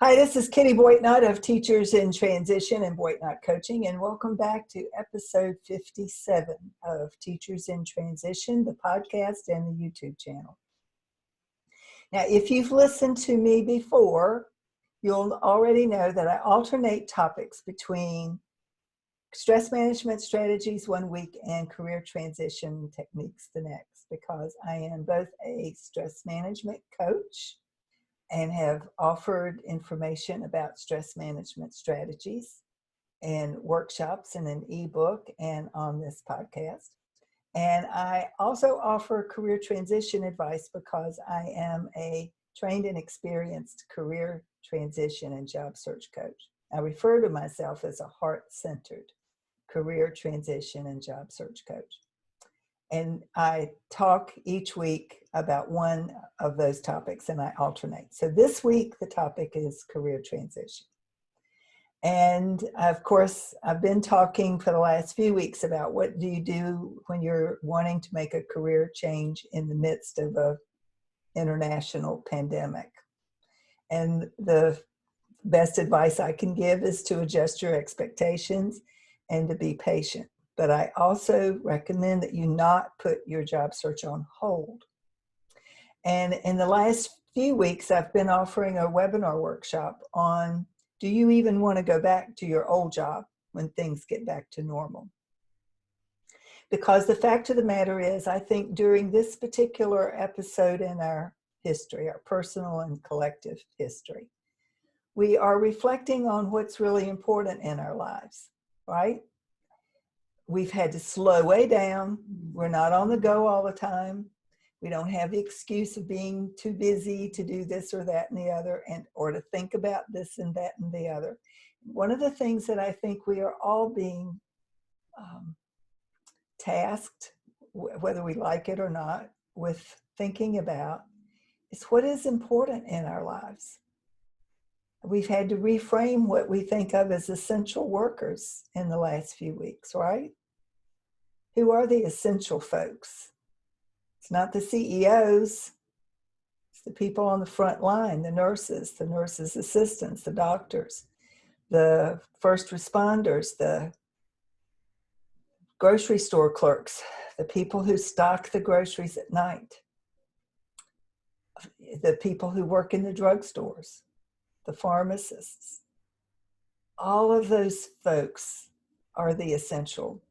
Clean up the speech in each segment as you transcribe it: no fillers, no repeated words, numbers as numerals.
Hi, this is Kitty Boitnott of Teachers in Transition and Boitnott Coaching, and welcome back to episode 57 of Teachers in Transition, the podcast and the YouTube channel. Now, if you've listened to me before, you'll already know that I alternate topics between stress management strategies one week and career transition techniques the next, because I am both a stress management coach and have offered information about stress management strategies and workshops in an ebook and on this podcast. And I also offer career transition advice because I am a trained and experienced career transition and job search coach. I refer to myself as a heart-centered career transition and job search coach. And I talk each week about one of those topics and I alternate. So this week, the topic is career transition. And of course, I've been talking for the last few weeks about what do you do when you're wanting to make a career change in the midst of an international pandemic. And the best advice I can give is to adjust your expectations and to be patient. But I also recommend that you not put your job search on hold. And in the last few weeks, I've been offering a webinar workshop on, do you even want to go back to your old job when things get back to normal? Because the fact of the matter is, I think during this particular episode in our history, our personal and collective history, we are reflecting on what's really important in our lives, right? We've had to slow way down. We're not on the go all the time. We don't have the excuse of being too busy to do this or that and the other, or to think about this and that and the other. One of the things that I think we are all being tasked, whether we like it or not, with thinking about is what is important in our lives. We've had to reframe what we think of as essential workers in the last few weeks, right? Who are the essential folks? It's not the CEOs. It's the people on the front line, the nurses assistants, the doctors, the first responders, the grocery store clerks, the people who stock the groceries at night, the people who work in the drugstores, the pharmacists. All of those folks are the essential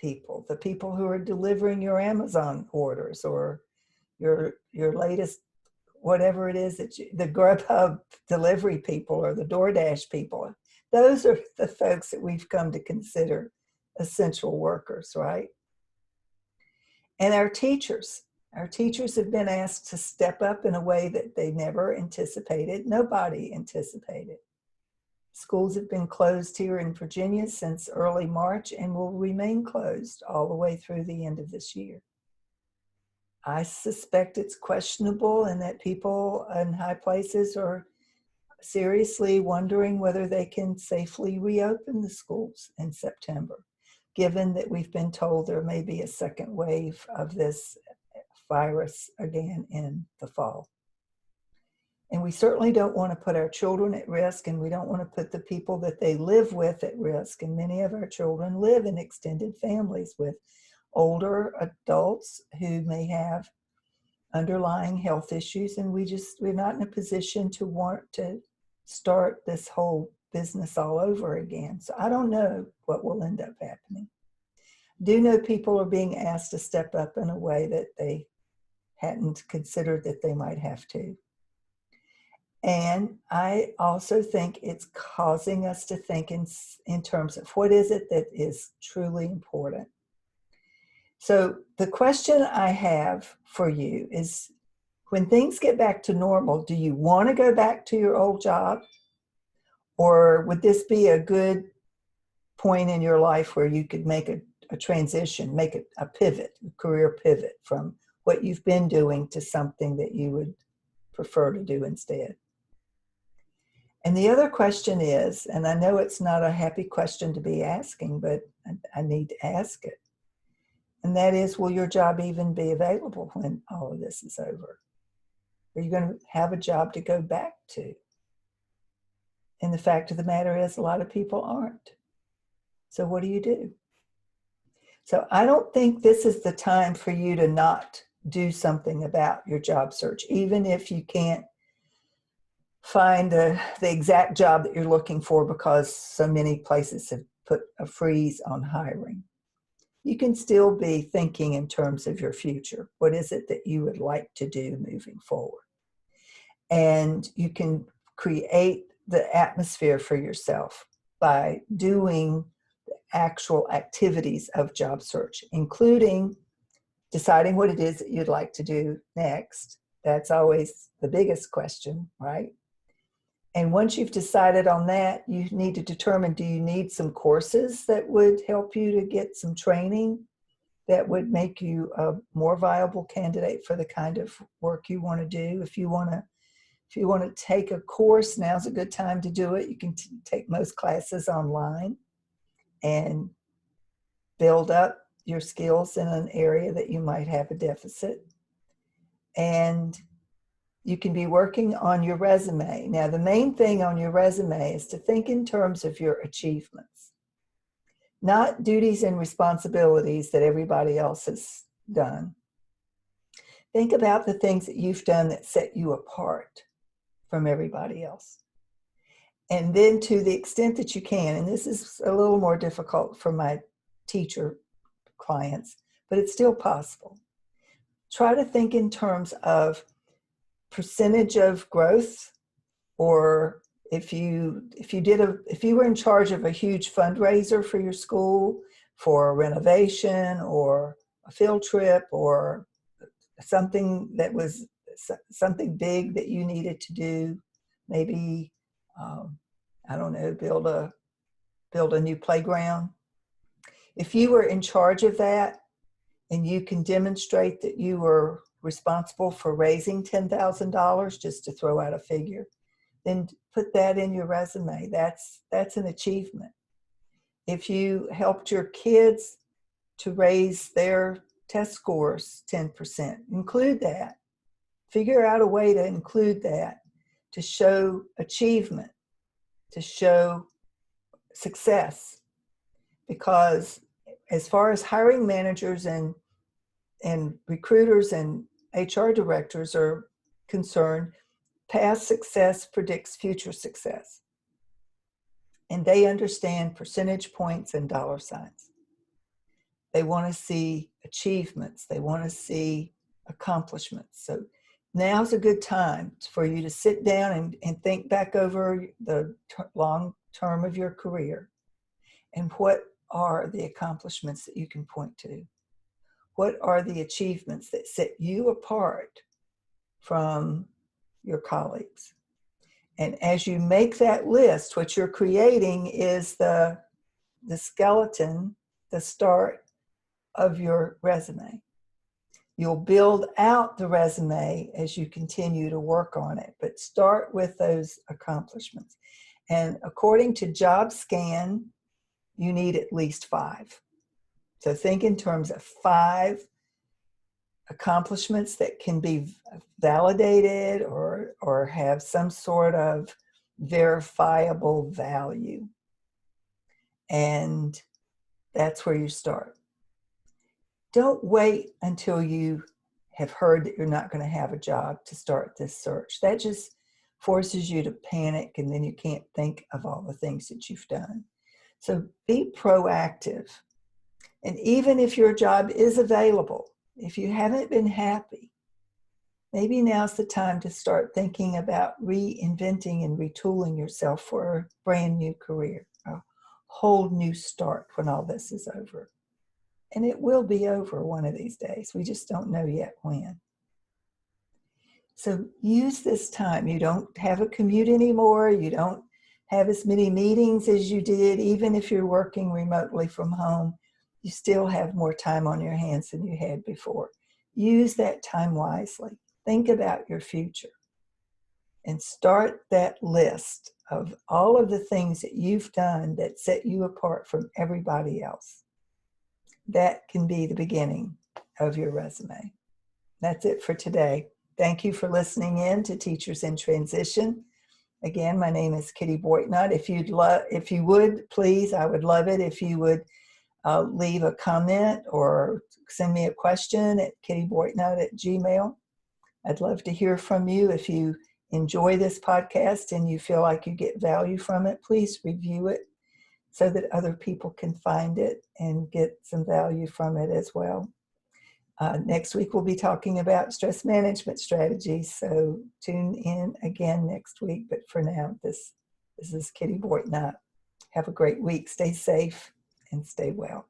people, the people who are delivering your Amazon orders or your latest, whatever it is that the Grubhub delivery people or the DoorDash people. Those are the folks that we've come to consider essential workers, right? And our teachers have been asked to step up in a way that they never anticipated. Nobody anticipated. Schools have been closed here in Virginia since early March and will remain closed all the way through the end of this year. I suspect it's questionable and that people in high places are seriously wondering whether they can safely reopen the schools in September, given that we've been told there may be a second wave of this virus again in the fall. And we certainly don't want to put our children at risk, and we don't want to put the people that they live with at risk. And many of our children live in extended families with older adults who may have underlying health issues, and we're not in a position to want to start this whole business all over again. So I don't know what will end up happening. I do know people are being asked to step up in a way that they hadn't considered that they might have to. And I also think it's causing us to think in terms of what is it that is truly important. So the question I have for you is, when things get back to normal, do you want to go back to your old job? Or would this be a good point in your life where you could make a transition, make a pivot, a career pivot from what you've been doing to something that you would prefer to do instead? And the other question is, and I know it's not a happy question to be asking, but I need to ask it. And that is, will your job even be available when all of this is over? Are you going to have a job to go back to? And the fact of the matter is, a lot of people aren't. So what do you do? So I don't think this is the time for you to not do something about your job search, even if you can't find the exact job that you're looking for because so many places have put a freeze on hiring. You can still be thinking in terms of your future. What is it that you would like to do moving forward? And you can create the atmosphere for yourself by doing the actual activities of job search, including deciding what it is that you'd like to do next. That's always the biggest question, right? And once you've decided on that, you need to determine, do you need some courses that would help you to get some training that would make you a more viable candidate for the kind of work you want to do? If you want to take a course, now's a good time to do it. You can take most classes online and build up your skills in an area that you might have a deficit. And you can be working on your resume. Now, the main thing on your resume is to think in terms of your achievements, not duties and responsibilities that everybody else has done. Think about the things that you've done that set you apart from everybody else. And then, to the extent that you can, and this is a little more difficult for my teacher clients, but it's still possible. Try to think in terms of percentage of growth, or if you were in charge of a huge fundraiser for your school, for a renovation or a field trip or something that was something big that you needed to do, maybe I don't know, build a new playground. If you were in charge of that and you can demonstrate that you were responsible for raising $10,000, just to throw out a figure, then put that in your resume. That's an achievement. If you helped your kids to raise their test scores 10%, include that. Figure out a way to include that to show achievement, to show success. Because as far as hiring managers and recruiters and HR directors are concerned, past success predicts future success. And they understand percentage points and dollar signs. They want to see achievements. They want to see accomplishments. So now's a good time for you to sit down and think back over the long term of your career. And what are the accomplishments that you can point to? What are the achievements that set you apart from your colleagues? And as you make that list, what you're creating is the skeleton, the start of your resume. You'll build out the resume as you continue to work on it, but start with those accomplishments. And according to JobScan, you need at least 5. So think in terms of 5 accomplishments that can be validated or have some sort of verifiable value. And that's where you start. Don't wait until you have heard that you're not going to have a job to start this search. That just forces you to panic, and then you can't think of all the things that you've done. So be proactive. And even if your job is available, if you haven't been happy, maybe now's the time to start thinking about reinventing and retooling yourself for a brand new career, a whole new start when all this is over. And it will be over one of these days. We just don't know yet when. So use this time. You don't have a commute anymore. You don't have as many meetings as you did. Even if you're working remotely from home, you still have more time on your hands than you had before. Use that time wisely. Think about your future and start that list of all of the things that you've done that set you apart from everybody else. That can be the beginning of your resume. That's it for today. Thank you for listening in to Teachers in Transition. Again, my name is Kitty Boitnott. If you would, please, I would love it if you would leave a comment or send me a question at kittyboitnott@gmail.com. I'd love to hear from you. If you enjoy this podcast and you feel like you get value from it, please review it so that other people can find it and get some value from it as well. Next week, we'll be talking about stress management strategies. So tune in again next week. But for now, this is Kitty Boitnott. Have a great week. Stay safe and stay well.